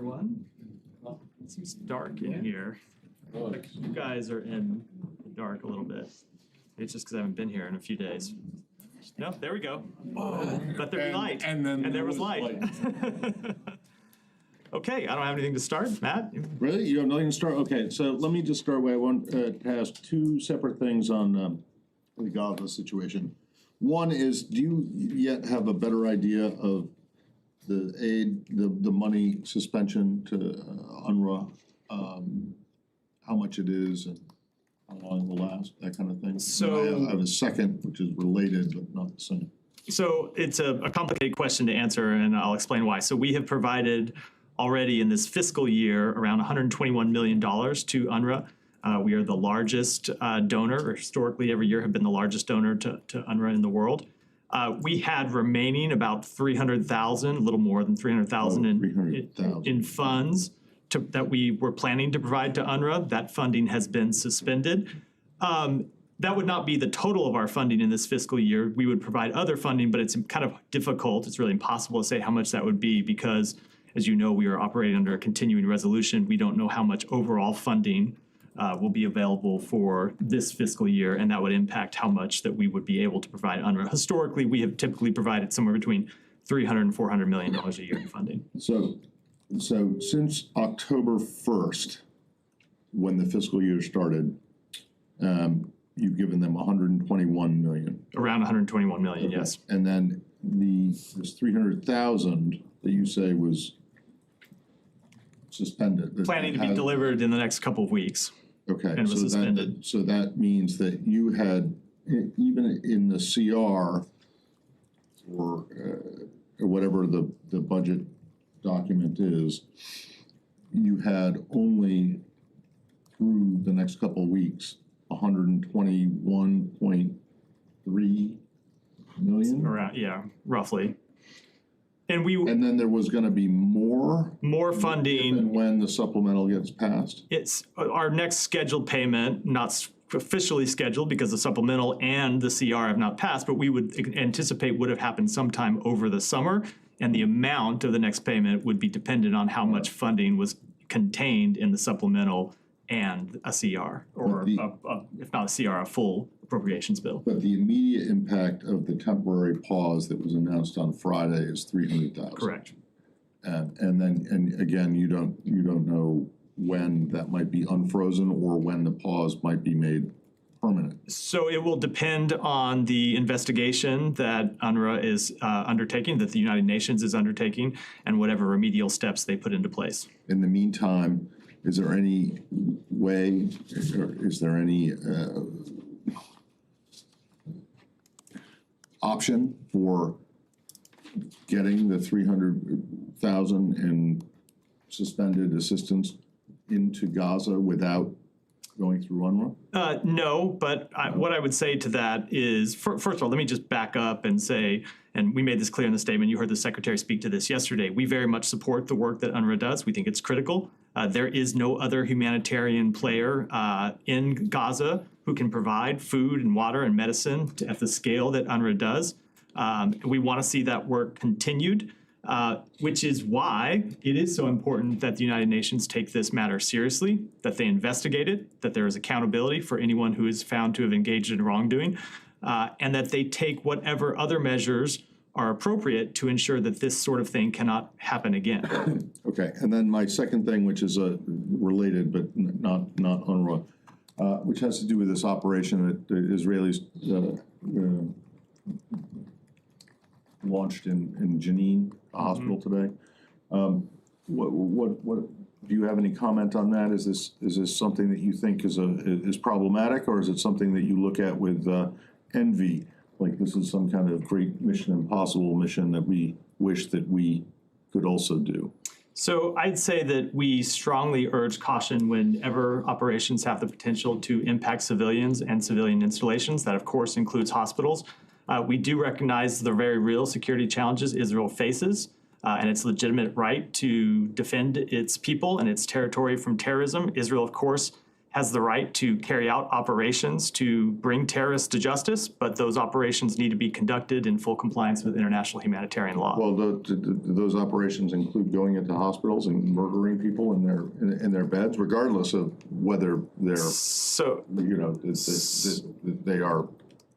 everyone. Well, it seems dark in here. Like you guys are in the dark a little bit. It's just because I haven't been here in a few days. No, there we go. Oh, let there be light. And then there was light. Okay, I don't have anything to start. Matt? Really? You have nothing to start? Okay, so let me just start where I want to ask two separate things on the Gaza situation. One is, do you yet have a better idea of the aid, the money suspension to UNRWA, how much it is and how long it will last, that kind of thing? So I have a second, which is related but not the same. So it's a complicated question to answer, and I'll explain why. So we have provided already in this fiscal year around $121 million to UNRWA. We are the largest donor, or historically every year have been the largest donor to UNRWA in the world. We had remaining about 300,000, a little more than 300,000 in funds that we were planning to provide to UNRWA. That funding has been suspended. That would not be the total of our funding in this fiscal year. We would provide other funding, but it's kind of difficult. It's really impossible to say how much that would be because, as you know, we are operating under a continuing resolution. We don't know how much overall funding will be available for this fiscal year, and that would impact how much that we would be able to provide UNRWA. Historically, we have typically provided somewhere between $300 and $400 million a year in funding. So since October 1st, when the fiscal year started, you've given them 121 million. Around 121 million, Okay. Yes. And then this 300,000 that you say was suspended. Planning to be delivered in the next couple of weeks. Okay. And was suspended. So that means that you had, even in the CR, or whatever the budget document is, you had only through the next couple of weeks 121.3 million. Around, yeah, roughly. And then there was going to be more funding. And when the supplemental gets passed. It's our next scheduled payment, not officially scheduled because the supplemental and the CR have not passed, but we would anticipate would have happened sometime over the summer. And the amount of the next payment would be dependent on how much funding was contained in the supplemental and a CR, or if not a CR, a full appropriations bill. But the immediate impact of the temporary pause that was announced on Friday is 300,000. Correct. And again, you don't know when that might be unfrozen or when the pause might be made permanent. So it will depend on the investigation that UNRWA is undertaking, that the United Nations is undertaking, and whatever remedial steps they put into place. In the meantime, is there any way, or is there any option for getting the 300,000 in suspended assistance into Gaza without going through UNRWA? No, but what I would say to that is, first of all, let me just back up and say, and we made this clear in the statement, you heard the Secretary speak to this yesterday, we very much support the work that UNRWA does. We think it's critical. There is no other humanitarian player in Gaza who can provide food and water and medicine at the scale that UNRWA does. We want to see that work continued, which is why it is so important that the United Nations take this matter seriously, that they investigate it, that there is accountability for anyone who is found to have engaged in wrongdoing, and that they take whatever other measures are appropriate to ensure that this sort of thing cannot happen again. Okay, and then my second thing, which is related but not UNRWA, which has to do with this operation that the Israelis launched in Jenin, the hospital today. What do you have any comment on that? Is this something that you think is problematic, or is it something that you look at with envy? Like this is some kind of great Mission Impossible mission that we wish that we could also do? So I'd say that we strongly urge caution whenever operations have the potential to impact civilians and civilian installations. That, of course, includes hospitals. We do recognize the very real security challenges Israel faces and its legitimate right to defend its people and its territory from terrorism. Israel, of course, has the right to carry out operations to bring terrorists to justice, but those operations need to be conducted in full compliance with international humanitarian law. Well, do those operations include going into hospitals and murdering people in their beds, regardless of whether they're, So, they are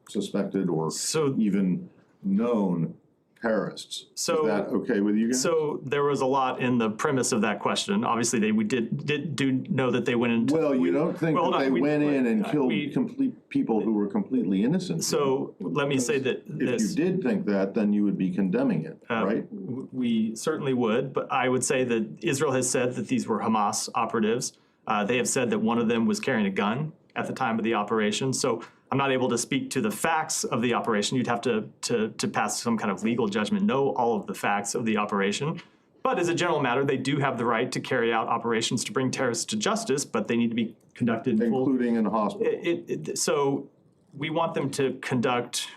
suspected or even known terrorists? So, is that okay with you guys? So there was a lot in the premise of that question. Obviously, we did know that they went into. Well, you don't think that they went in and killed people who were completely innocent? So let me say that if you did think that, then you would be condemning it, right? We certainly would, but I would say that Israel has said that these were Hamas operatives. They have said that one of them was carrying a gun at the time of the operation. So I'm not able to speak to the facts of the operation. You'd have to pass some kind of legal judgment, know all of the facts of the operation. But as a general matter, they do have the right to carry out operations to bring terrorists to justice, but they need to be conducted including in hospitals. So we want them to conduct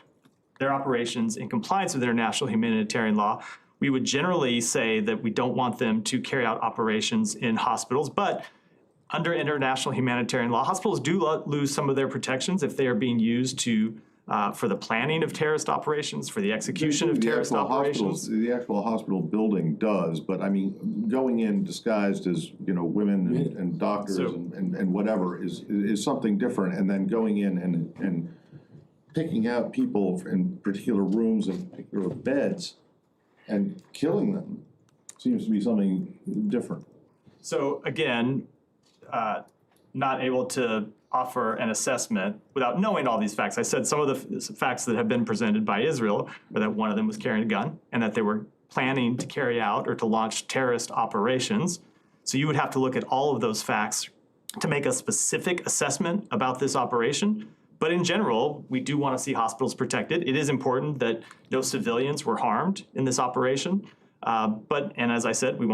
their operations in compliance with international humanitarian law. We would generally say that we don't want them to carry out operations in hospitals, but under international humanitarian law, hospitals do lose some of their protections if they are being used to for the planning of terrorist operations, for the execution of terrorist operations. The actual hospital building does, but I mean, going in disguised as women and doctors and whatever is something different, and then going in and picking out people in particular rooms and particular beds and killing them seems to be something different. So again, not able to offer an assessment without knowing all these facts. I said some of the facts that have been presented by Israel are that one of them was carrying a gun and that they were planning to carry out or to launch terrorist operations. So you would have to look at all of those facts to make a specific assessment about this operation. But in general, we do want to see hospitals protected. It is important that no civilians were harmed in this operation. And as I said, we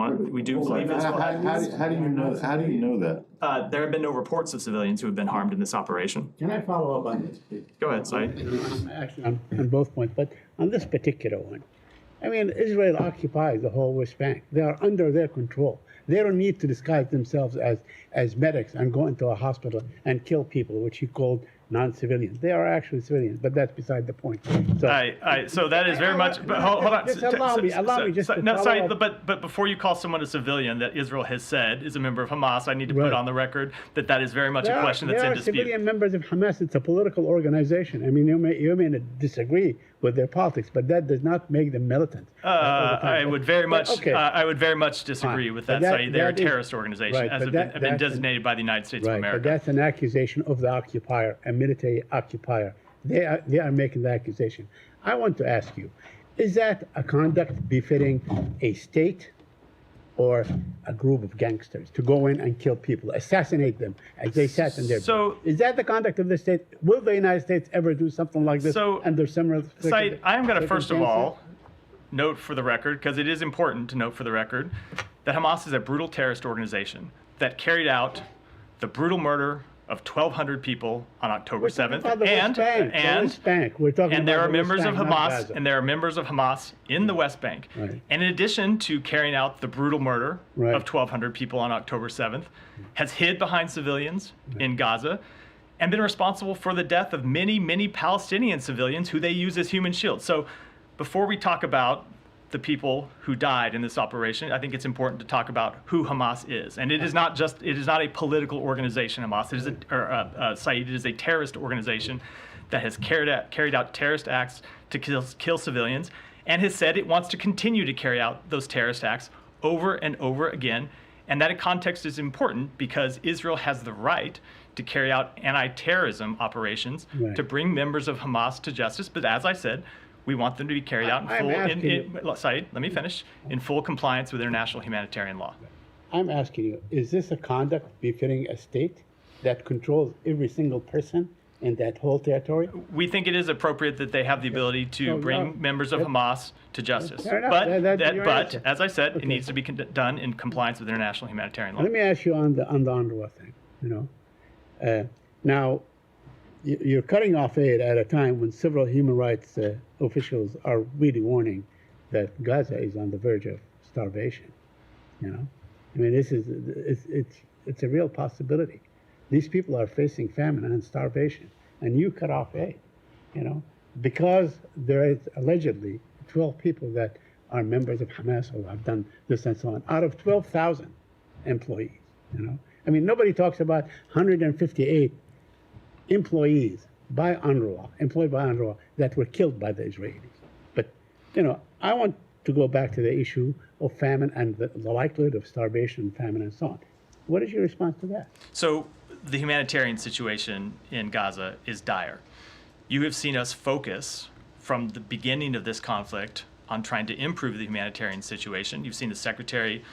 do believe it's. How do you know that? There have been no reports of civilians who have been harmed in this operation. Can I follow up on this, please? Go ahead, Said. Actually, on both points, but on this particular one, I mean, Israel occupies the whole West Bank. They are under their control. They don't need to disguise themselves as medics and go into a hospital and kill people, which he called non-civilians. They are actually civilians, but that's beside the point. So, so that is very much. But hold on. Just allow me just to no, follow sorry, up. but before you call someone a civilian that Israel has said is a member of Hamas, I need to put on the record that is very much a question that's in dispute. There are civilian members of Hamas. It's a political organization. I mean, you may disagree with their politics, but that does not make them militant. I would very much disagree with that. Said, they're a terrorist organization, right, as have been designated by the United States of America. But that's an accusation of the occupier, a military occupier. They are making the accusation. I want to ask you, is that a conduct befitting a state or a group of gangsters to go in and kill people, assassinate them as they sat in their bed? Is that the conduct of the state? Will the United States ever do something like this under similar circumstances? I am going to first of all note for the record, because it is important to note for the record, that Hamas is a brutal terrorist organization that carried out the brutal murder of 1,200 people on October 7th, and there are members of Hamas, and there are members of Hamas in the West Bank. Right. And in addition to carrying out the brutal murder of 1,200 people on October 7th, has hid behind civilians in Gaza, and been responsible for the death of many, many Palestinian civilians who they use as human shields. So, before we talk about the people who died in this operation, I think it's important to talk about who Hamas is. And it is not a political organization, Hamas. It is Said is a terrorist organization that has carried out terrorist acts to kill civilians, and has said it wants to continue to carry out those terrorist acts over and over again. And that context is important because Israel has the right to carry out anti-terrorism operations to bring members of Hamas to justice. But as I said, we want them to be carried out Said, let me finish, in full compliance with international humanitarian law. I'm asking you, is this a conduct befitting a state that controls every single person in that whole territory? We think it is appropriate that they have the ability to bring members of Hamas to justice. But as I said, it needs to be done in compliance with international humanitarian law. Let me ask you on the UNRWA thing. Now, you're cutting off aid at a time when several human rights officials are really warning that Gaza is on the verge of starvation. I mean, it's a real possibility. These people are facing famine and starvation, and you cut off aid, you know, because there is allegedly 12 people that are members of Hamas who have done this and so on, out of 12,000 employees, you know. I mean, nobody talks about 158 employees by UNRWA, employed by UNRWA, that were killed by the Israelis. But, you know, I want to go back to the issue of famine and the likelihood of starvation, famine, and so on. What is your response to that? So the humanitarian situation in Gaza is dire. You have seen us focus from the beginning of this conflict on trying to improve the humanitarian situation. You've seen the Secretary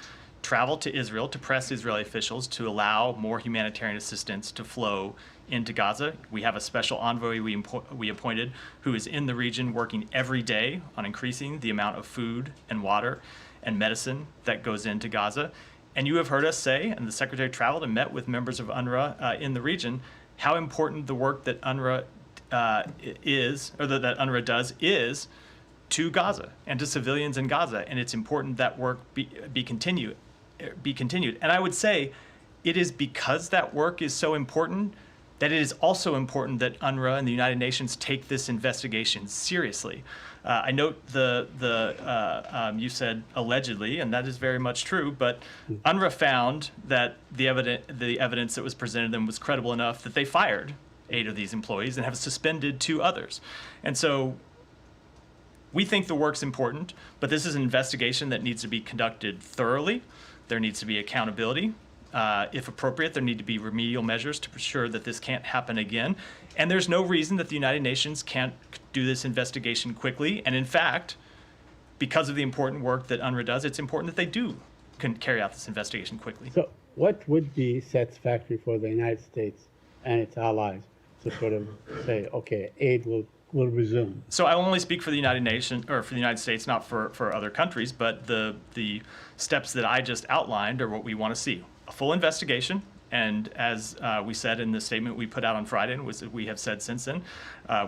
travel to Israel to press Israeli officials to allow more humanitarian assistance to flow into Gaza. We have a special envoy we appointed who is in the region working every day on increasing the amount of food and water and medicine that goes into Gaza. And you have heard us say, and the Secretary traveled and met with members of UNRWA in the region, how important the work that UNRWA is, or that UNRWA does, is to Gaza and to civilians in Gaza. And it's important that work be continued. And I would say it is because that work is so important that it is also important that UNRWA and the United Nations take this investigation seriously. I note you said allegedly, and that is very much true, but UNRWA found that the evidence that was presented to them was credible enough that they fired 8 of these employees and have suspended 2 others. And so we think the work's important, but this is an investigation that needs to be conducted thoroughly. There needs to be accountability. If appropriate, there need to be remedial measures to ensure that this can't happen again. And there's no reason that the United Nations can't do this investigation quickly. And in fact, because of the important work that UNRWA does, it's important that they can carry out this investigation quickly. So what would be satisfactory for the United States and its allies to sort of say, okay, aid will resume? So I will only speak for the United Nations, or for the United States, not for other countries, but the steps that I just outlined are what we want to see. A full investigation, and as we said in the statement we put out on Friday, and we have said since then,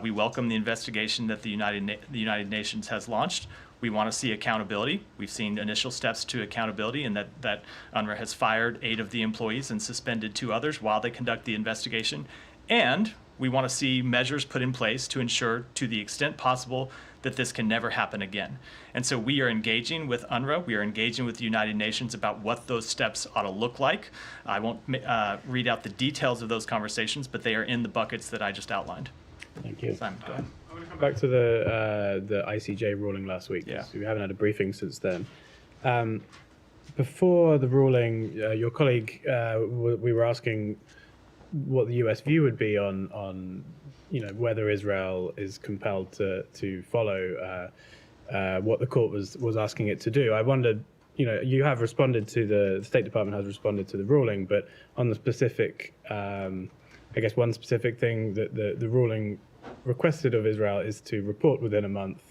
we welcome the investigation that the United Nations has launched. We want to see accountability. We've seen initial steps to accountability, and that UNRWA has fired 8 of the employees and suspended 2 others while they conduct the investigation. And we want to see measures put in place to ensure, to the extent possible, that this can never happen again. And so we are engaging with UNRWA. We are engaging with the United Nations about what those steps ought to look like. I won't read out the details of those conversations, but they are in the buckets that I just outlined. Thank you. Simon, go ahead. I want to come back to the ICJ ruling last week. Yeah. So we haven't had a briefing since then. Before the ruling, your colleague, we were asking what the US view would be on whether Israel is compelled to follow what the court was asking it to do. I wondered, you have responded to the State Department has responded to the ruling, but on the specific, I guess one specific thing that the ruling requested of Israel is to report within a month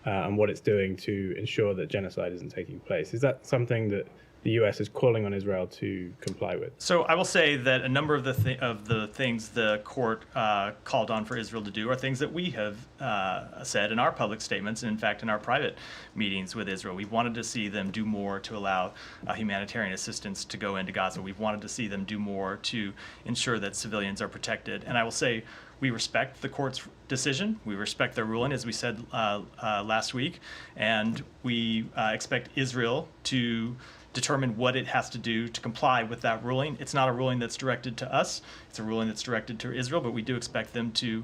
on what it's doing to ensure that genocide isn't taking place. Is that something that the U.S. is calling on Israel to comply with? So I will say that a number of the things the court called on for Israel to do are things that we have said in our public statements, and in fact in our private meetings with Israel. We've wanted to see them do more to allow humanitarian assistance to go into Gaza. We've wanted to see them do more to ensure that civilians are protected. And I will say we respect the court's decision. We respect their ruling, as we said last week, and we expect Israel to determine what it has to do to comply with that ruling. It's not a ruling that's directed to us. It's a ruling that's directed to Israel, but we do expect them to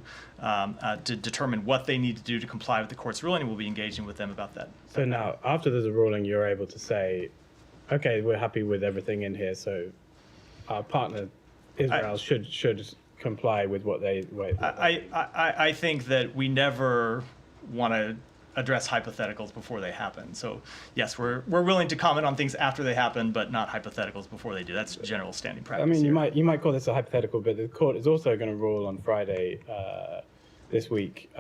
determine what they need to do to comply with the court's ruling, and we'll be engaging with them about that. So now, after there's a ruling, you're able to say, okay, we're happy with everything in here, so our partner Israel should comply with what they... I think that we never want to address hypotheticals before they happen. So yes, we're willing to comment on things after they happen, but not hypotheticals before they do. That's general standing practice. I mean, here. you might call this a hypothetical, but the court is also going to rule on Friday this week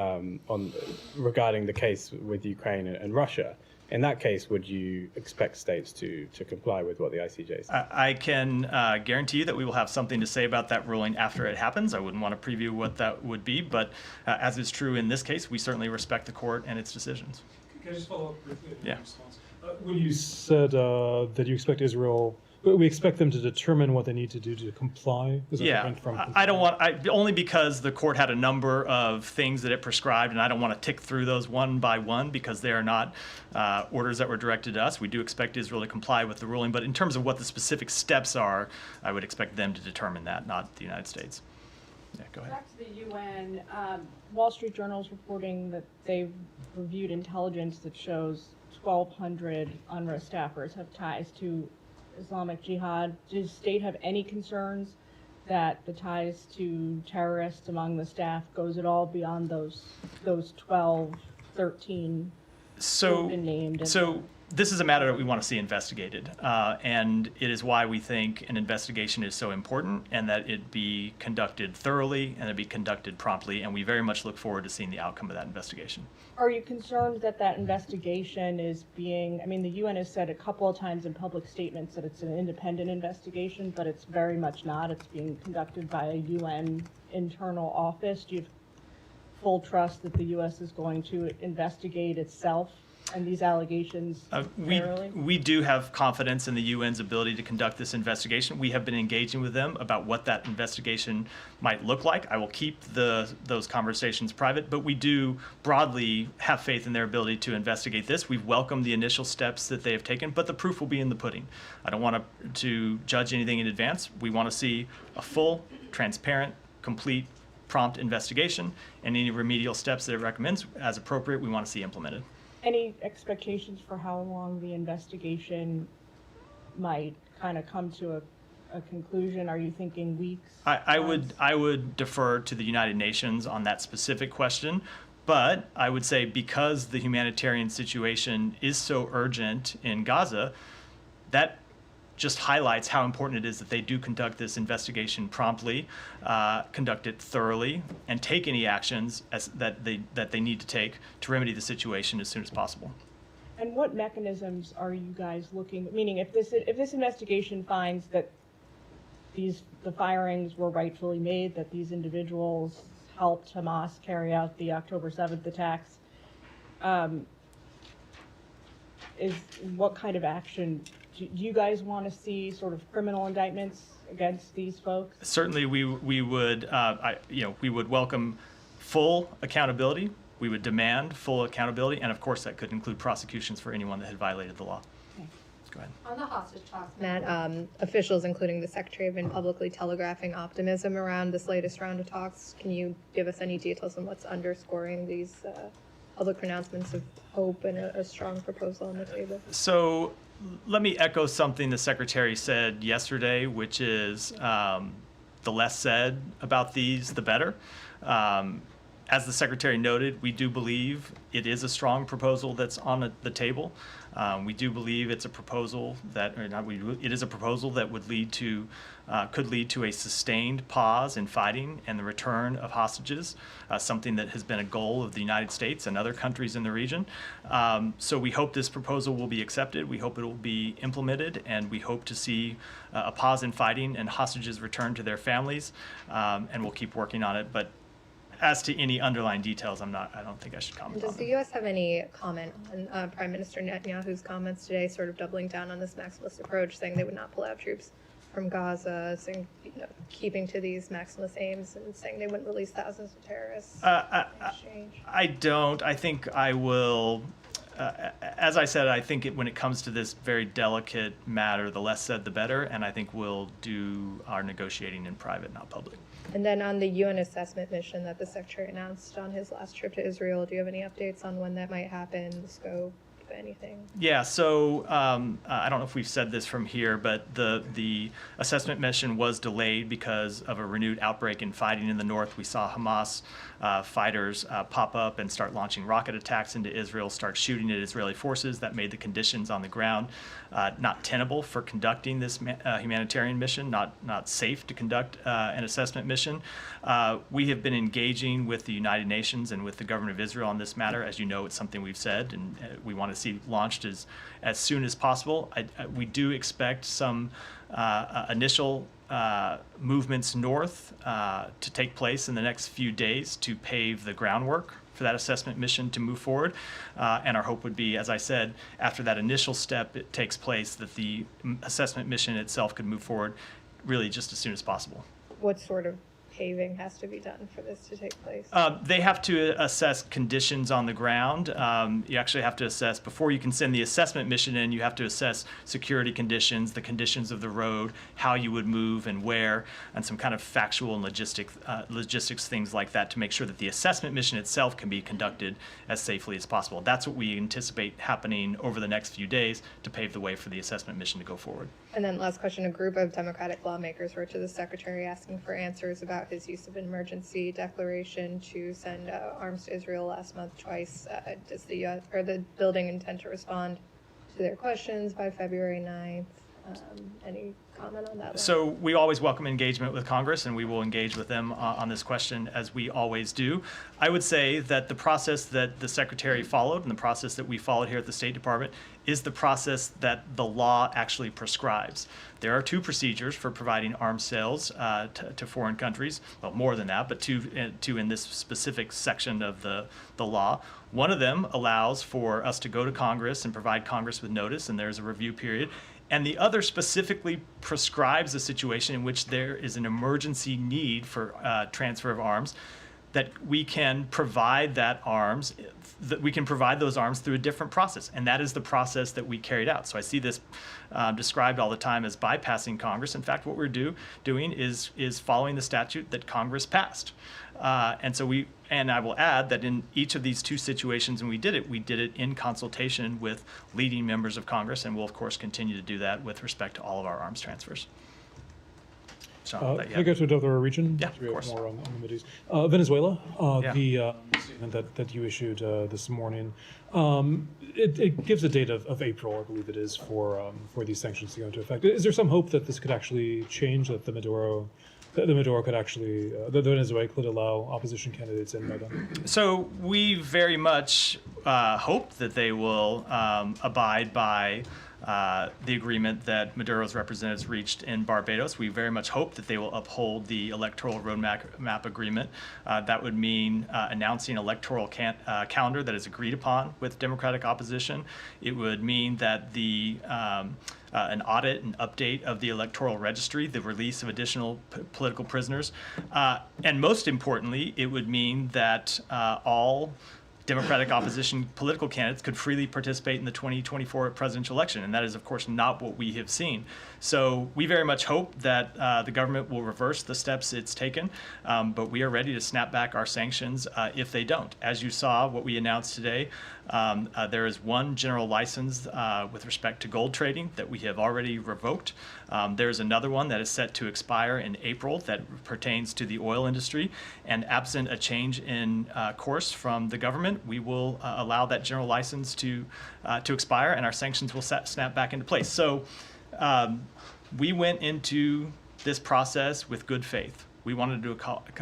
regarding the case with Ukraine and Russia. In that case, would you expect states to comply with what the ICJ says? I can guarantee you that we will have something to say about that ruling after it happens. I wouldn't want to preview what that would be, but as is true in this case, we certainly respect the court and its decisions. Can I just follow up briefly on your response? When you said that you expect Israel, we expect them to determine what they need to do to comply. Is that Yeah, different from I don't want, only because the court had a number of things that it prescribed, and I don't want to tick through those one by one because they are not orders that were directed to us. We do expect Israel to comply with the ruling, but in terms of what the specific steps are, I would expect them to determine that, not the United States. Yeah, go ahead. Back to the UN, Wall Street Journal is reporting that they've reviewed intelligence that shows 1,200 UNRWA staffers have ties to Islamic Jihad. Does the state have any concerns that the ties to terrorists among the staff goes at all beyond those 12, 13 who have been named? So this is a matter that we want to see investigated, and it is why we think an investigation is so important, and that it be conducted thoroughly and it be conducted promptly, and we very much look forward to seeing the outcome of that investigation. Are you concerned that that investigation is being, I mean, the UN has said a couple of times in public statements that it's an independent investigation, but it's very much not. It's being conducted by a UN internal office. Do you have full trust that the US is going to investigate itself and these allegations thoroughly? We do have confidence in the UN's ability to conduct this investigation. We have been engaging with them about what that investigation might look like. I will keep those conversations private, but we do broadly have faith in their ability to investigate this. We've welcomed the initial steps that they have taken, but the proof will be in the pudding. I don't want to judge anything in advance. We want to see a full, transparent, complete, prompt investigation, and any remedial steps that it recommends, as appropriate, we want to see implemented. Any expectations for how long the investigation might kind of come to a conclusion? Are you thinking weeks? I would defer to the United Nations on that specific question, but I would say because the humanitarian situation is so urgent in Gaza, that just highlights how important it is that they do conduct this investigation promptly, conduct it thoroughly, and take any actions that they need to take to remedy the situation as soon as possible. And what mechanisms are you guys looking, meaning if this investigation finds that the firings were rightfully made, that these individuals helped Hamas carry out the October 7th attacks, what kind of action do you guys want to see? Sort of criminal indictments against these folks? Certainly, we would we would welcome full accountability. We would demand full accountability, and of course, that could include prosecutions for anyone that had violated the law. Okay. Go ahead. On the hostage talks, Matt, officials, including the Secretary, have been publicly telegraphing optimism around this latest round of talks. Can you give us any details on what's underscoring these public pronouncements of hope and a strong proposal on the table? So let me echo something the Secretary said yesterday, which is the less said about these, the better. As the Secretary noted, we do believe it is a strong proposal that's on the table. We do believe it's a proposal that, it is a proposal that would could lead to a sustained pause in fighting and the return of hostages, something that has been a goal of the United States and other countries in the region. So we hope this proposal will be accepted. We hope it will be implemented, and we hope to see a pause in fighting and hostages return to their families. And we'll keep working on it. But as to any underlying details, I don't think I should comment on Does the them. U.S. have any comment on Prime Minister Netanyahu's comments today, sort of doubling down on this maximalist approach, saying they would not pull out troops from Gaza, saying, keeping to these maximalist aims, and saying they wouldn't release thousands of terrorists in exchange? I don't. I think I will. As I said, I think when it comes to this very delicate matter, the less said, the better, and I think we'll do our negotiating in private, not public. And then on the UN assessment mission that the Secretary announced on his last trip to Israel, do you have any updates on when that might happen, the scope, anything? Yeah, so I don't know if we've said this from here, but the assessment mission was delayed because of a renewed outbreak in fighting in the north. We saw Hamas fighters pop up and start launching rocket attacks into Israel, start shooting at Israeli forces. That made the conditions on the ground not tenable for conducting this humanitarian mission, not safe to conduct an assessment mission. We have been engaging with the United Nations and with the government of Israel on this matter. As you know, it's something we've said, and we want to see launched as soon as possible. We do expect some initial movements north to take place in the next few days to pave the groundwork for that assessment mission to move forward. And our hope would be, as I said, after that initial step it takes place, that the assessment mission itself could move forward really just as soon as possible. What sort of paving has to be done for this to take place? They have to assess conditions on the ground. You actually have to assess, before you can send the assessment mission in, you have to assess security conditions, the conditions of the road, how you would move and where, and some kind of factual and logistics things like that to make sure that the assessment mission itself can be conducted as safely as possible. That's what we anticipate happening over the next few days to pave the way for the assessment mission to go forward. And then last question, a group of Democratic lawmakers wrote to the Secretary asking for answers about his use of an emergency declaration to send arms to Israel last month twice. Does the US or the building intend to respond to their questions by February 9th? Any comment on that? So we always welcome engagement with Congress, and we will engage with them on this question, as we always do. I would say that the process that the Secretary followed and the process that we followed here at the State Department is the process that the law actually prescribes. There are two procedures for providing arms sales to foreign countries. Well, more than that, but two in this specific section of the law. One of them allows for us to go to Congress and provide Congress with notice, and there's a review period. And the other specifically prescribes a situation in which there is an emergency need for transfer of arms, that we can provide those arms through a different process. And that is the process that we carried out. So I see this described all the time as bypassing Congress. In fact, what we're doing is following the statute that Congress passed. And I will add that in each of these two situations, and we did it in consultation with leading members of Congress, and we'll of course continue to do that with respect to all of our arms transfers. So, Can I go to another region? Yeah, of course. More on the Middle East. Venezuela, Yeah. the statement that you issued this morning, it gives a date of April, I believe it is, for these sanctions to go into effect. Is there some hope that this could actually change, that the Maduro could actually, the Venezuela could allow opposition candidates in by then? So we very much hope that they will abide by the agreement that Maduro's representatives reached in Barbados. We very much hope that they will uphold the electoral roadmap agreement. That would mean announcing an electoral calendar that is agreed upon with Democratic opposition. It would mean that an audit and update of the electoral registry, the release of additional political prisoners, and most importantly, it would mean that all Democratic opposition political candidates could freely participate in the 2024 presidential election, and that is, of course, not what we have seen. So we very much hope that the government will reverse the steps it's taken, but we are ready to snap back our sanctions if they don't. As you saw, what we announced today, there is one general license with respect to gold trading that we have already revoked. There's another one that is set to expire in April that pertains to the oil industry, and absent a change in course from the government, we will allow that general license to expire, and our sanctions will snap back into place. So we went into this process with good faith. We wanted to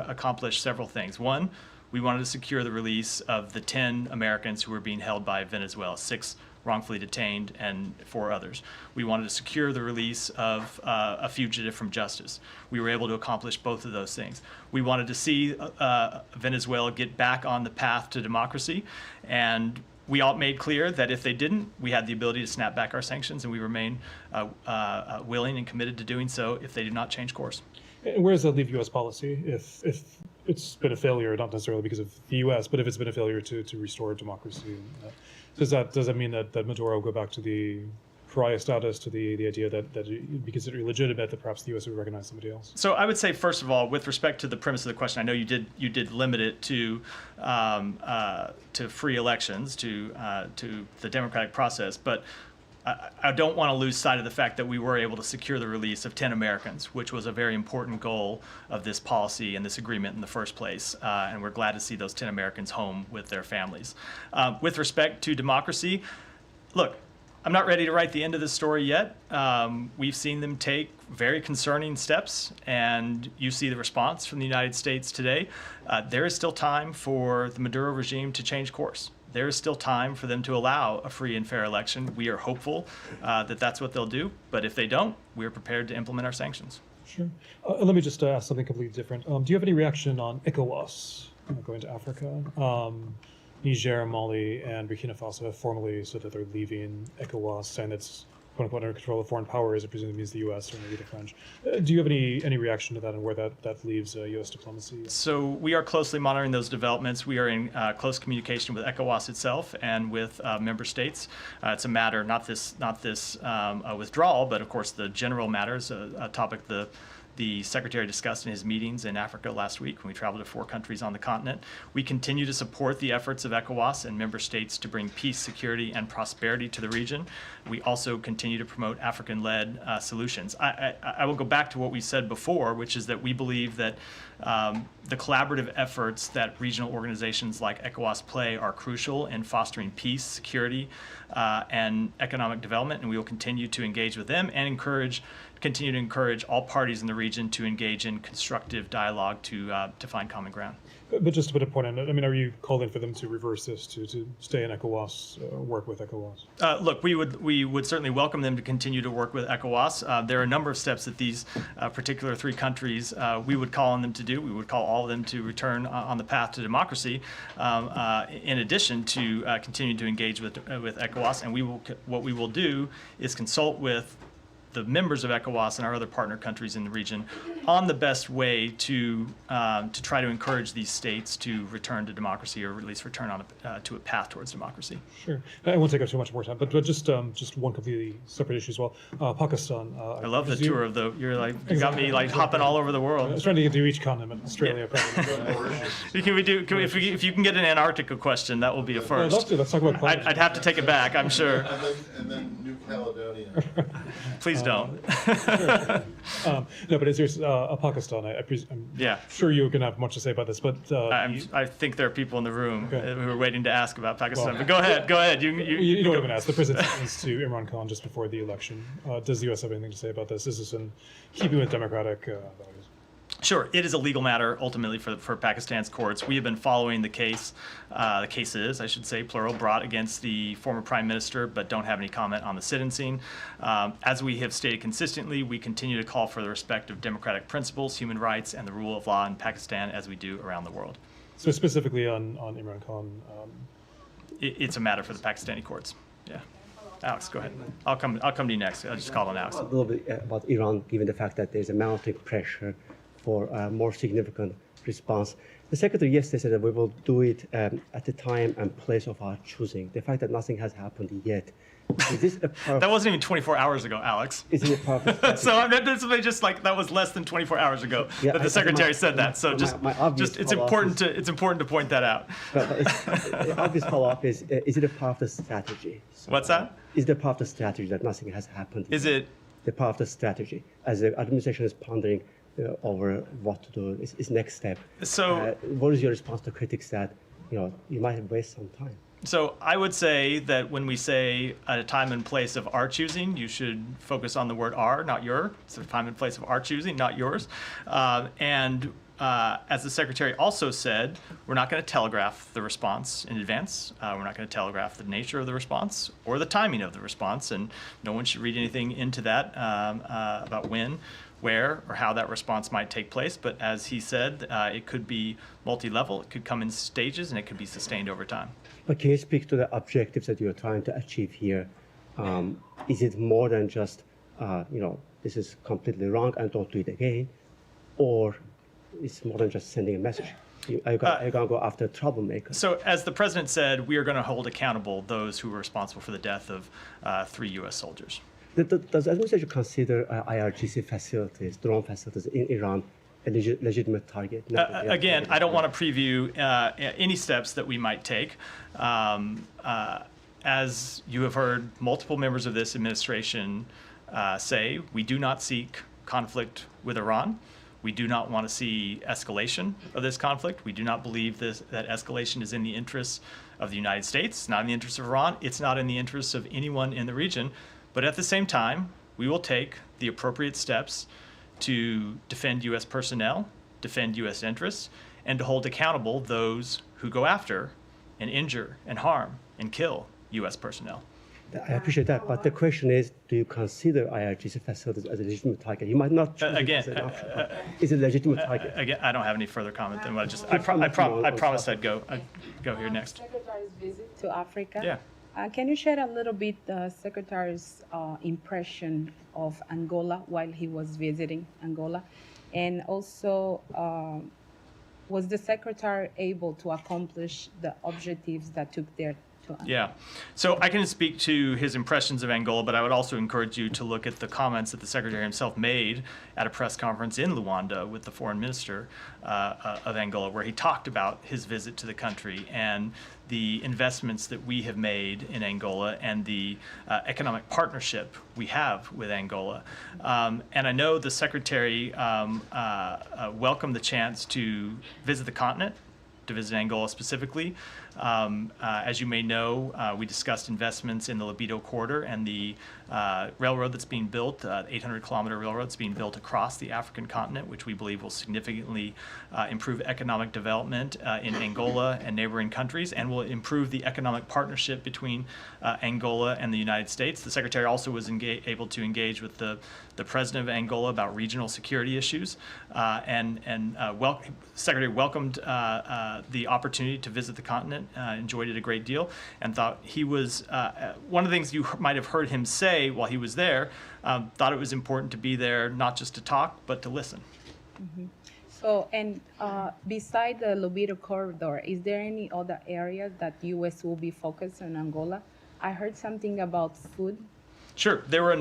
accomplish several things. One, we wanted to secure the release of the 10 Americans who were being held by Venezuela, 6 wrongfully detained and 4 others. We wanted to secure the release of a fugitive from justice. We were able to accomplish both of those things. We wanted to see Venezuela get back on the path to democracy, and we all made clear that if they didn't, we had the ability to snap back our sanctions, and we remain willing and committed to doing so if they do not change course. And where does that leave U.S. policy if it's been a failure, not necessarily because of the U.S., but if it's been a failure to restore democracy? Does that mean that Maduro will go back to the pariah status, to the idea that it would be considered illegitimate, that perhaps the U.S. would recognize somebody else? So I would say, first of all, with respect to the premise of the question, I know you did limit it to free elections, to the democratic process, but I don't want to lose sight of the fact that we were able to secure the release of 10 Americans, which was a very important goal of this policy and this agreement in the first place. And we're glad to see those 10 Americans home with their families. With respect to democracy, look, I'm not ready to write the end of this story yet. We've seen them take very concerning steps, and you see the response from the United States today. There is still time for the Maduro regime to change course. there is still time for them to allow a free and fair election. We are hopeful that that's what they'll do, but if they don't, we are prepared to implement our sanctions. Sure. Let me just ask something completely different. Do you have any reaction on ECOWAS going to Africa? Niger, Mali, and Burkina Faso have formally said that they're leaving ECOWAS, saying that's quote unquote under control of foreign powers. It presumably means the U.S. or maybe the French. Do you have any reaction to that and where that leaves U.S. diplomacy? So we are closely monitoring those developments. We are in close communication with ECOWAS itself and with member states. It's a matter, not this withdrawal, but of course the general matters, a topic the Secretary discussed in his meetings in Africa last week when we traveled to 4 countries on the continent. We continue to support the efforts of ECOWAS and member states to bring peace, security, and prosperity to the region. We also continue to promote African-led solutions. I will go back to what we said before, which is that we believe that the collaborative efforts that regional organizations like ECOWAS play are crucial in fostering peace, security, and economic development, and we will continue to engage with them and continue to encourage all parties in the region to engage in constructive dialogue to find common ground. But just to put a point on it, I mean, are you calling for them to reverse this, to stay in ECOWAS, work with ECOWAS? Look, we would certainly welcome them to continue to work with ECOWAS. There are a number of steps that these particular 3 countries we would call on them to do. We would call all of them to return on the path to democracy, in addition to continue to engage with ECOWAS. And what we will do is consult with the members of ECOWAS and our other partner countries in the region on the best way to try to encourage these states to return to democracy, or at least return on to a path towards democracy. Sure. I won't take up too much more time, but just one completely separate issue as well. Pakistan. I love the tour of you got me like hopping all over the world. I was trying to get to each continent, Australia. If you can get an Antarctica question, that will be a first. I'd love to. Let's talk about climate I'd have to take it back, I'm sure. And then New Caledonia. Please don't. No, but as Pakistan, I'm sure you're going to have much to say about this, but I think there are people in the room who are waiting to ask about Pakistan. Well, but go ahead. You know what I'm going to ask. The president sent to Imran Khan just before the election. Does the U.S. have anything to say about this? Is this in keeping with democratic values? Sure, it is a legal matter ultimately for Pakistan's courts. We have been following the cases, I should say, plural, brought against the former prime minister, but don't have any comment on the sentencing. As we have stated consistently, we continue to call for the respect of democratic principles, human rights, and the rule of law in Pakistan, as we do around the world. So specifically on Imran Khan? It's a matter for the Pakistani courts. Yeah. Alex, go ahead. I'll come to you next. I'll just call on Alex. A little bit about Iran, given the fact that there's a mounting pressure for a more significant response. The Secretary yesterday said that we will do it at the time and place of our choosing. The fact that nothing has happened yet, is this a part That wasn't even 24 hours ago, Alex. Is it a part of So this was just like that was less than 24 hours ago that the Secretary said that. So it's important to point that out. But the obvious follow-up is it a part of the strategy? So, What's that? Is it a part of the strategy that nothing has happened? Is it the part of the strategy as the administration is pondering over what to do? Is next step? So what is your response to critics that you might waste some time? So I would say that when we say at a time and place of our choosing, you should focus on the word our, not your. It's a time and place of our choosing, not yours. As the Secretary also said, we're not going to telegraph the response in advance. We're not going to telegraph the nature of the response or the timing of the response, and no one should read anything into that about when, where, or how that response might take place. But as he said, it could be multi-level, it could come in stages, and it could be sustained over time. But can you speak to the objectives that you're trying to achieve here? Is it more than just, this is completely wrong and don't do it again? Or it's more than just sending a message? Are you going to go after troublemakers? So as the president said, we are going to hold accountable those who were responsible for the death of 3 U.S. soldiers. Does the administration consider IRGC facilities, drone facilities in Iran, a legitimate target? Again, I don't want to preview any steps that we might take. As you have heard multiple members of this administration say, we do not seek conflict with Iran. We do not want to see escalation of this conflict. We do not believe that escalation is in the interests of the United States. It's not in the interests of Iran. It's not in the interests of anyone in the region. But at the same time, we will take the appropriate steps to defend U.S. personnel, defend U.S. interests, and to hold accountable those who go after and injure and harm and kill U.S. personnel. I appreciate that, but the question is, do you consider IRGC facilities as a legitimate target? You might not choose Again, it as an option, but is it a legitimate target? Again, I don't have any further comment than what I promised I'd go here next. Secretary's visit to Africa. Yeah. Can you share a little bit the Secretary's impression of Angola while he was visiting Angola? And also, was the Secretary able to accomplish the objectives that took there to Angola? Yeah. So I can speak to his impressions of Angola, but I would also encourage you to look at the comments that the Secretary himself made at a press conference in Luanda with the Foreign Minister of Angola, where he talked about his visit to the country and the investments that we have made in Angola and the economic partnership we have with Angola. And I know the Secretary welcomed the chance to visit the continent, to visit Angola specifically. As you may know, we discussed investments in the Libido corridor and the railroad that's being built, 800-kilometer railroad that's being built across the African continent, which we believe will significantly improve economic development in Angola and neighboring countries, and will improve the economic partnership between Angola and the United States. The Secretary also was able to engage with the President of Angola about regional security issues, Secretary welcomed the opportunity to visit the continent, enjoyed it a great deal, and thought he was, one of the things you might have heard him say while he was there, thought it was important to be there not just to talk, but to listen. Mm-hmm. So, and beside the Libido corridor, is there any other area that U.S. will be focused on Angola? I heard something about food. Sure. There were a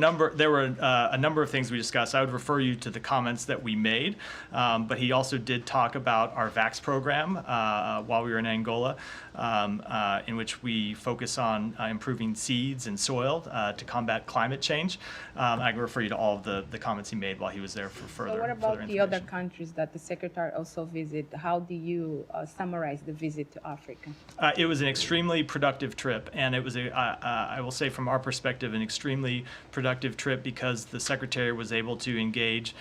number of things we discussed. I would refer you to the comments that we made, but he also did talk about our VAX program while we were in Angola, in which we focus on improving seeds and soil to combat climate change. I can refer you to all of the comments he made while he was there for further. So what about the other countries that the Secretary also visited? How do you summarize the visit to Africa? It was an extremely productive trip, and it was, I will say from our perspective, an extremely productive trip because the Secretary was able to engage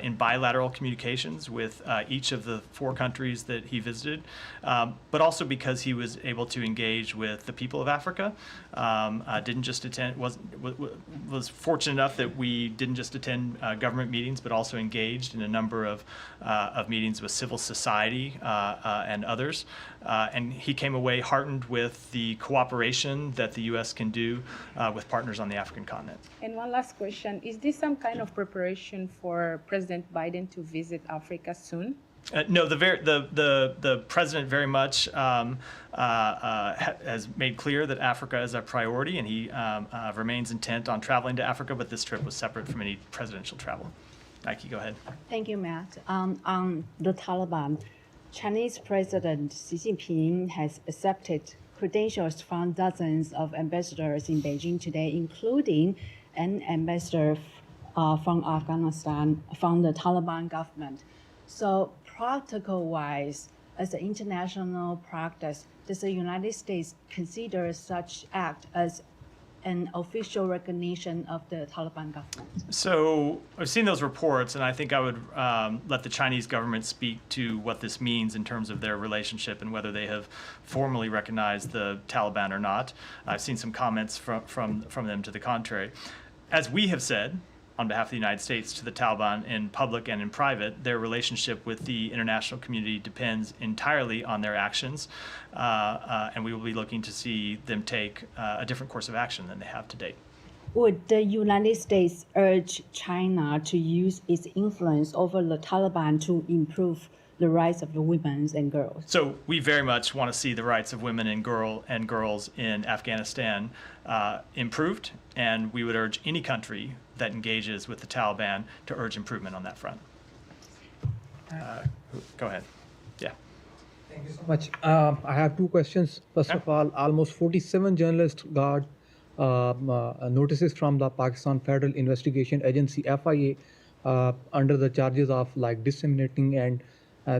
in bilateral communications with each of the 4 countries that he visited, but also because he was able to engage with the people of Africa. Didn't just attend, was fortunate enough that we didn't just attend government meetings, but also engaged in a number of meetings with civil society and others. And he came away heartened with the cooperation that the U.S. can do with partners on the African continent. And one last question. Is this some kind of preparation for President Biden to visit Africa soon? No, the president very much has made clear that Africa is a priority, and he remains intent on traveling to Africa, but this trip was separate from any presidential travel. Nike, go ahead. Thank you, Matt. On the Taliban, Chinese President Xi Jinping has accepted credentials from dozens of ambassadors in Beijing today, including an ambassador from Afghanistan, from the Taliban government. So protocol-wise, as an international practice, does the United States consider such act as an official recognition of the Taliban government? So I've seen those reports, and I think I would let the Chinese government speak to what this means in terms of their relationship and whether they have formally recognized the Taliban or not. I've seen some comments from them to the contrary. As we have said, on behalf of the United States, to the Taliban in public and in private, their relationship with the international community depends entirely on their actions, and we will be looking to see them take a different course of action than they have to date. Would the United States urge China to use its influence over the Taliban to improve the rights of the women and girls? So we very much want to see the rights of women and girls in Afghanistan improved, and we would urge any country that engages with the Taliban to urge improvement on that front. Go ahead. Yeah. Thank you so much. I have 2 questions. First of all, almost 47 journalists got notices from the Pakistan Federal Investigation Agency, FIA, under the charges of like disseminating, and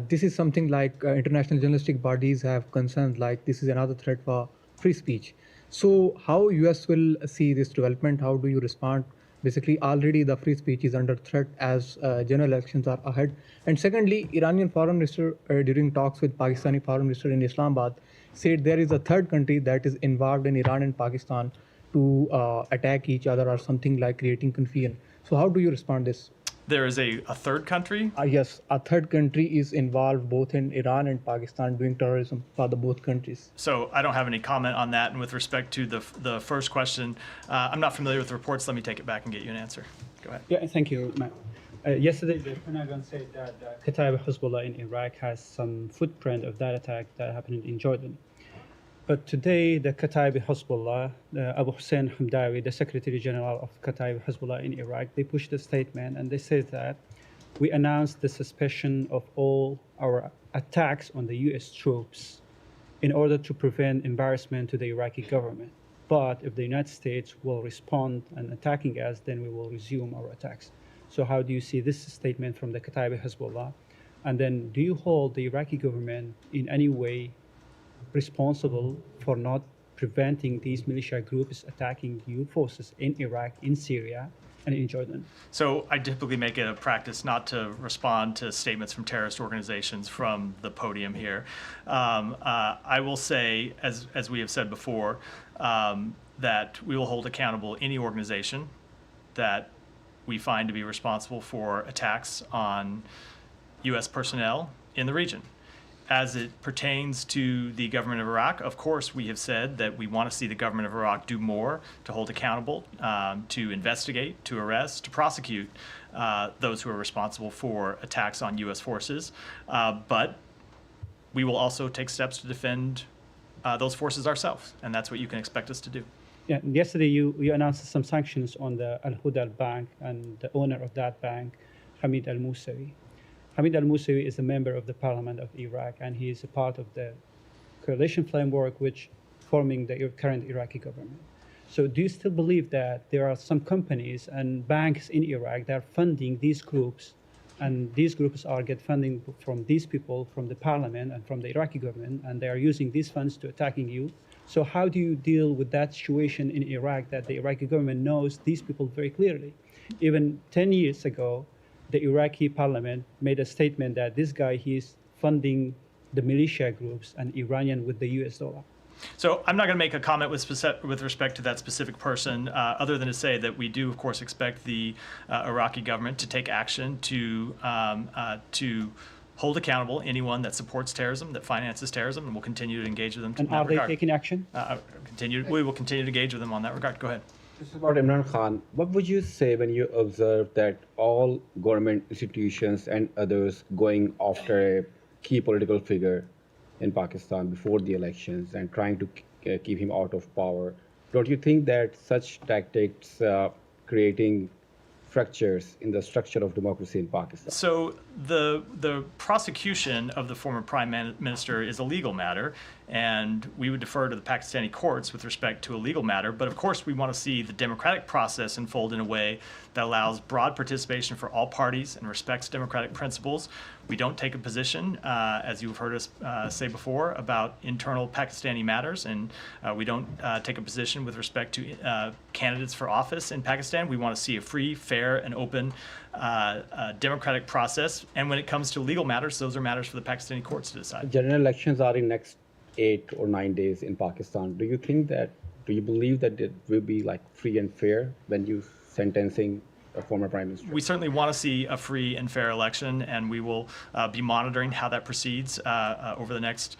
this is something like international journalistic bodies have concerns like this is another threat for free speech. So how US will see this development? How do you respond basically already the free speech is under threat as general elections are ahead. And secondly, Iranian foreign minister during talks with Pakistani foreign minister in Islamabad said there is a third country that is involved in Iran and Pakistan to attack each other or something like creating confusion. So how do you respond to this? There is a third country? Yes, a third country is involved both in Iran and Pakistan doing terrorism for the both countries. So I don't have any comment on that. And with respect to the first question, I'm not familiar with the reports. Let me take it back and get you an answer. Go ahead. Yeah, thank you, Matt. Yesterday, the Pentagon said that Kataib Hezbollah in Iraq has some footprint of that attack that happened in Jordan. But today, the Kataib Hezbollah, Abu Hussein Hamdawi, the Secretary General of Kataib Hezbollah in Iraq, they pushed a statement and they said that we announced the suspension of all our attacks on the U.S. troops in order to prevent embarrassment to the Iraqi government. But if the United States will respond and attacking us, then we will resume our attacks. So how do you see this statement from the Kataib Hezbollah? And then do you hold the Iraqi government in any way responsible for not preventing these militia groups attacking your forces in Iraq, in Syria, and in Jordan? So I typically make it a practice not to respond to statements from terrorist organizations from the podium here. I will say, as we have said before, that we will hold accountable any organization that we find to be responsible for attacks on U.S. personnel in the region. As it pertains to the government of Iraq, of course, we have said that we want to see the government of Iraq do more to hold accountable, to investigate, to arrest, to prosecute those who are responsible for attacks on U.S. forces. But we will also take steps to defend those forces ourselves, and that's what you can expect us to do. Yeah, yesterday you announced some sanctions on the Al-Huda Bank and the owner of that bank, Hamid al-Musawi. Hamid al-Musawi is a member of the parliament of Iraq, and he is a part of the coalition framework which forming the current Iraqi government. So do you still believe that there are some companies and banks in Iraq that are funding these groups, and these groups are get funding from these people, from the parliament and from the Iraqi government, and they are using these funds to attacking you? So how do you deal with that situation in Iraq that the Iraqi government knows these people very clearly? Even 10 years ago, the Iraqi parliament made a statement that this guy, he's funding the militia groups and Iranian with the US dollar. So I'm not going to make a comment with respect to that specific person, other than to say that we do, of course, expect the Iraqi government to take action to hold accountable anyone that supports terrorism, that finances terrorism, and we'll continue to engage with them in that regard. And are they taking action? We will continue to engage with them on that regard. Go ahead. This is about Imran Khan. What would you say when you observe that all government institutions and others going after a key political figure in Pakistan before the elections and trying to keep him out of power? Don't you think that such tactics creating fractures in the structure of democracy in Pakistan? So the prosecution of the former prime minister is a legal matter, and we would defer to the Pakistani courts with respect to a legal matter. But of course, we want to see the democratic process unfold in a way that allows broad participation for all parties and respects democratic principles. We don't take a position, as you've heard us say before, about internal Pakistani matters, and we don't take a position with respect to candidates for office in Pakistan. We want to see a free, fair, and open democratic process. And when it comes to legal matters, those are matters for the Pakistani courts to decide. General elections are in next 8 or 9 days in Pakistan. Do you believe that it will be like free and fair when you sentencing a former prime minister? We certainly want to see a free and fair election, and we will be monitoring how that proceeds over the next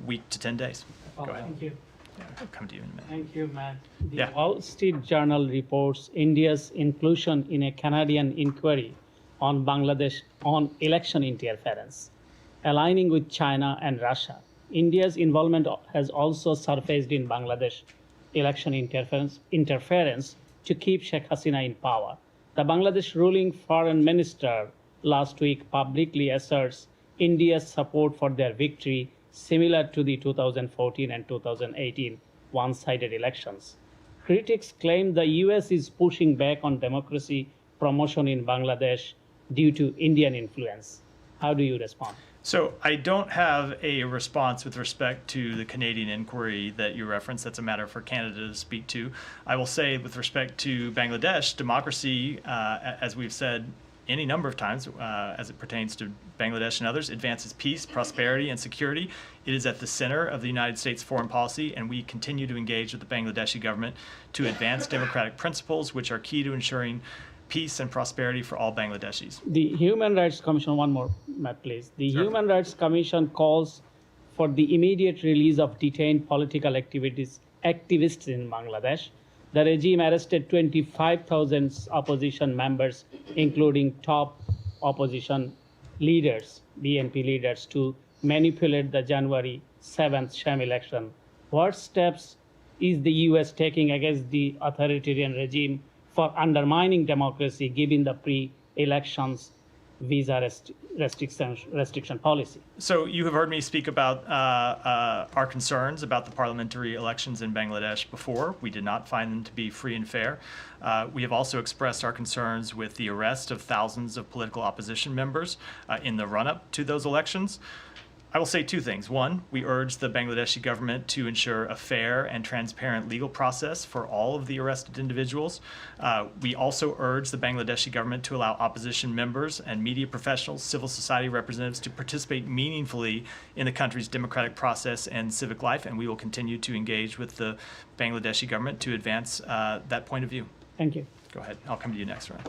week to 10 days. Go ahead. Thank you. Yeah, I'll come to you in a minute. Thank you, Matt. The Yeah. Wall Street Journal reports India's inclusion in a Canadian inquiry on Bangladesh on election interference, aligning with China and Russia. India's involvement has also surfaced in Bangladesh election interference to keep Sheikh Hasina in power. The Bangladesh ruling foreign minister last week publicly asserts India's support for their victory, similar to the 2014 and 2018 one-sided elections. Critics claim the US is pushing back on democracy promotion in Bangladesh due to Indian influence. How do you respond? So I don't have a response with respect to the Canadian inquiry that you referenced. That's a matter for Canada to speak to. I will say with respect to Bangladesh, democracy, as we've said any number of times as it pertains to Bangladesh and others, advances peace, prosperity, and security. It is at the center of the United States foreign policy, and we continue to engage with the Bangladeshi government to advance democratic principles, which are key to ensuring peace and prosperity for all Bangladeshis. The Human Rights Commission, one more, Matt, please. The Human Rights Commission calls for the immediate release of detained political activists in Bangladesh. The regime arrested 25,000 opposition members, including top opposition leaders, BNP leaders, to manipulate the January 7th sham election. What steps is the US taking against the authoritarian regime for undermining democracy, given the pre-elections visa restriction policy? So you have heard me speak about our concerns about the parliamentary elections in Bangladesh before. We did not find them to be free and fair. We have also expressed our concerns with the arrest of thousands of political opposition members in the run-up to those elections. I will say two things. One, we urge the Bangladeshi government to ensure a fair and transparent legal process for all of the arrested individuals. We also urge the Bangladeshi government to allow opposition members and media professionals, civil society representatives to participate meaningfully in the country's democratic process and civic life, and we will continue to engage with the Bangladeshi government to advance that point of view. Thank you. Go ahead. I'll come to you next, Ryan.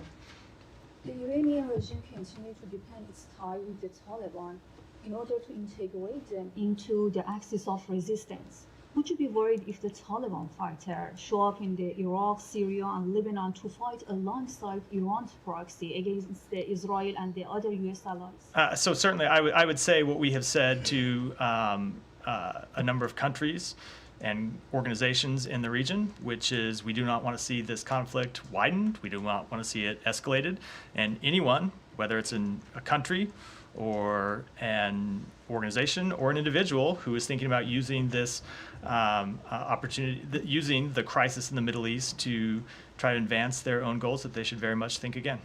The Iranian regime continues to depend its tie with the Taliban in order to integrate them into the axis of resistance. Would you be worried if the Taliban fighters show up in the Iraq, Syria, and Lebanon to fight alongside Iran's proxy against the Israel and the other U.S. allies? So certainly I would say what we have said to a number of countries and organizations in the region, which is we do not want to see this conflict widened. We do not want to see it escalated. And anyone, whether it's in a country or an organization or an individual who is thinking about using this opportunity, using the crisis in the Middle East to try to advance their own goals, that they should very much think again.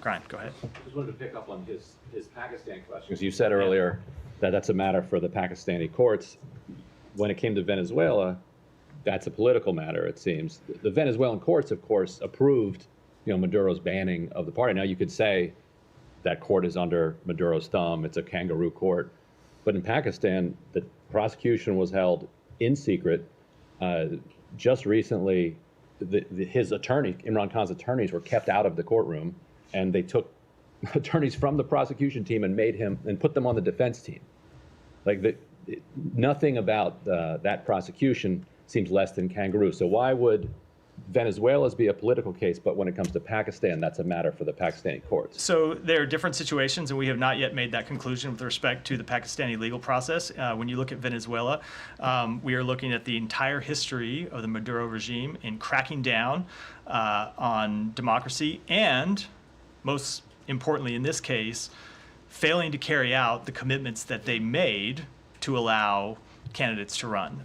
Grant, go ahead. I just wanted to pick up on his Pakistan question, because you said earlier that that's a matter for the Pakistani courts. When it came to Venezuela, that's a political matter, it seems. The Venezuelan courts, of course, approved, Maduro's banning of the party. Now, you could say that court is under Maduro's thumb. It's a kangaroo court. But in Pakistan, the prosecution was held in secret. Just recently, his attorney, Imran Khan's attorneys, were kept out of the courtroom, and they took attorneys from the prosecution team and put them on the defense team. Nothing about that prosecution seems less than kangaroo. So why would Venezuela's be a political case, but when it comes to Pakistan, that's a matter for the Pakistani courts? So there are different situations, and we have not yet made that conclusion with respect to the Pakistani legal process. When you look at Venezuela, we are looking at the entire history of the Maduro regime in cracking down on democracy and, most importantly in this case, failing to carry out the commitments that they made to allow candidates to run.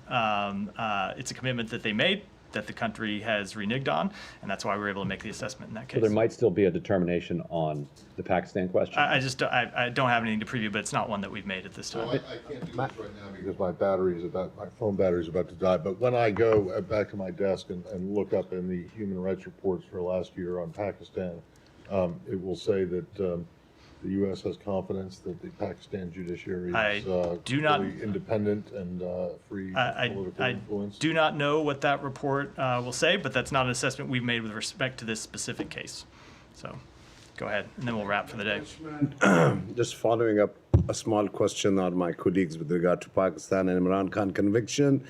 It's a commitment that they made that the country has reneged on, and that's why we were able to make the assessment in that case. So there might still be a determination on the Pakistan question? I don't have anything to preview, but it's not one that we've made at this time. Well, I can't do this right now because my phone battery is about to die. But when I go back to my desk and look up in the human rights reports for last year on Pakistan, it will say that the U.S. has confidence that the Pakistan judiciary is fully independent and free political influence. I do not know what that report will say, but that's not an assessment we've made with respect to this specific case. So go ahead, and then we'll wrap for the day. Just following up a small question on my colleagues with regard to Pakistan and Imran Khan conviction.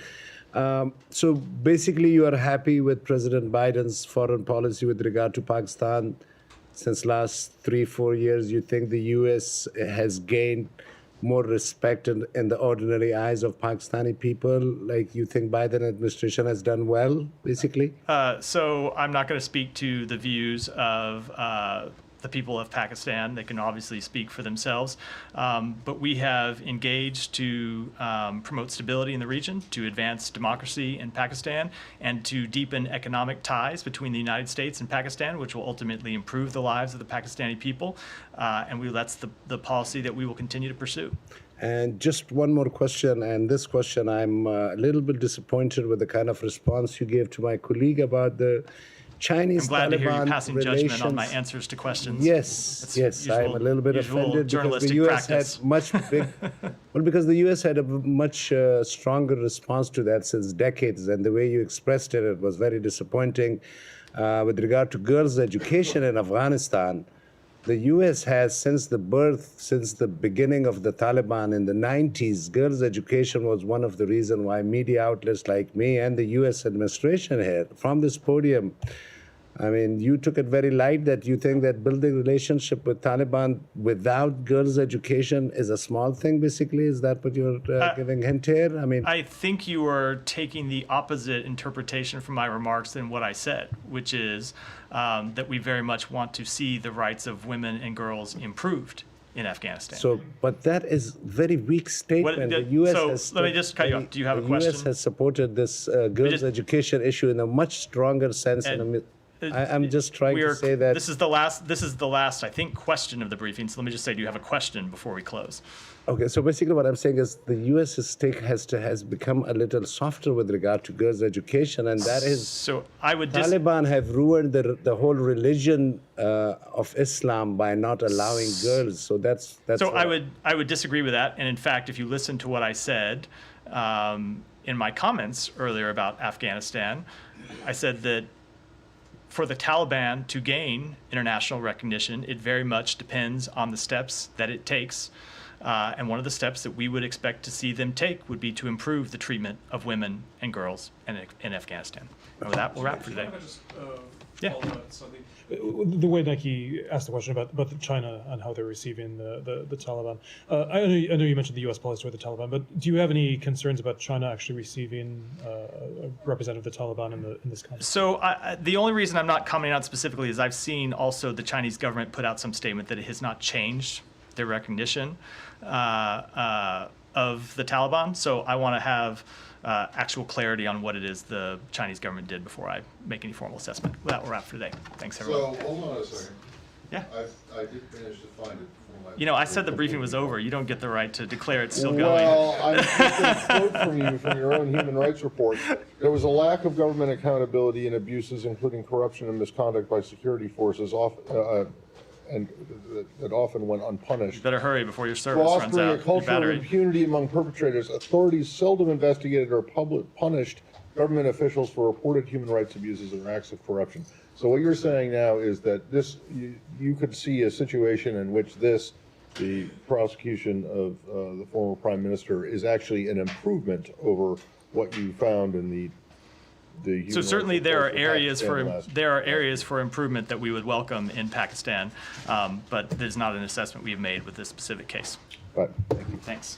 So basically, you are happy with President Biden's foreign policy with regard to Pakistan. Since last 3-4 years, you think the U.S. has gained more respect in the ordinary eyes of Pakistani people? Like, you think Biden administration has done well, basically? So I'm not going to speak to the views of the people of Pakistan. They can obviously speak for themselves. But we have engaged to promote stability in the region, to advance democracy in Pakistan, and to deepen economic ties between the United States and Pakistan, which will ultimately improve the lives of the Pakistani people. That's the policy that we will continue to pursue. And just one more question, and this question, I'm a little bit disappointed with the kind of response you gave to my colleague about the Chinese I'm glad Taliban to hear you passing relations. judgment on my answers to questions. Yes, yes, usual, I'm a little bit offended because the U.S. practice. had much big, well, because the U.S. had a much stronger response to that since decades, and the way you expressed it, it was very disappointing. With regard to girls' education in Afghanistan, the U.S. has, since the beginning of the Taliban in the 90s, girls' education was one of the reasons why media outlets like me and the U.S. administration here, from this podium, I mean, you took it very light that you think that building relationship with Taliban without girls' education is a small thing, basically? Is that what you're giving hint here? I mean, I think you are taking the opposite interpretation from my remarks than what I said, which is that we very much want to see the rights of women and girls improved in Afghanistan. So, but that is very weak statement. The U.S. has let me just cut you off. Do you have a question? The U.S. has supported this girls' education issue in a much stronger sense. I'm just trying to say that this is the last I think question of the briefing. So let me just say, do you have a question before we close? Okay, so basically what I'm saying is the U.S. has become a little softer with regard to girls' education, and that is so I would Taliban have ruined the whole religion of Islam by not allowing girls. So that's so I would disagree with that. And in fact, if you listen to what I said in my comments earlier about Afghanistan, I said that for the Taliban to gain international recognition, it very much depends on the steps that it takes. And one of the steps that we would expect to see them take would be to improve the treatment of women and girls in Afghanistan. And with that, we'll wrap for today. Yeah. The way Nike asked the question about China and how they're receiving the Taliban. I know you mentioned the U.S. policy toward the Taliban, but do you have any concerns about China actually receiving a representative of the Taliban in this context? So the only reason I'm not commenting on it specifically is I've seen also the Chinese government put out some statement that it has not changed their recognition of the Taliban. So I want to have actual clarity on what it is the Chinese government did before I make any formal assessment. Well, that will wrap for today. Thanks, everyone. So, hold on a second. Yeah. I did manage to find it before my... You know, I said the briefing was over. You don't get the right to declare it's still going. Well, I'm just going to quote from you from your own human rights report. There was a lack of government accountability and abuses, including corruption and misconduct by security forces, and that often went unpunished. You better hurry before your service runs Fostering out. a culture of impunity among perpetrators, authorities seldom investigated or punished government officials for reported human rights abuses or acts of corruption. So what you're saying now is that you could see a situation in which the prosecution of the former prime minister is actually an improvement over what you found in the so certainly there are areas for improvement that we would welcome in Pakistan, but there's not an assessment we've made with this specific case. Right. Thank you. Thanks.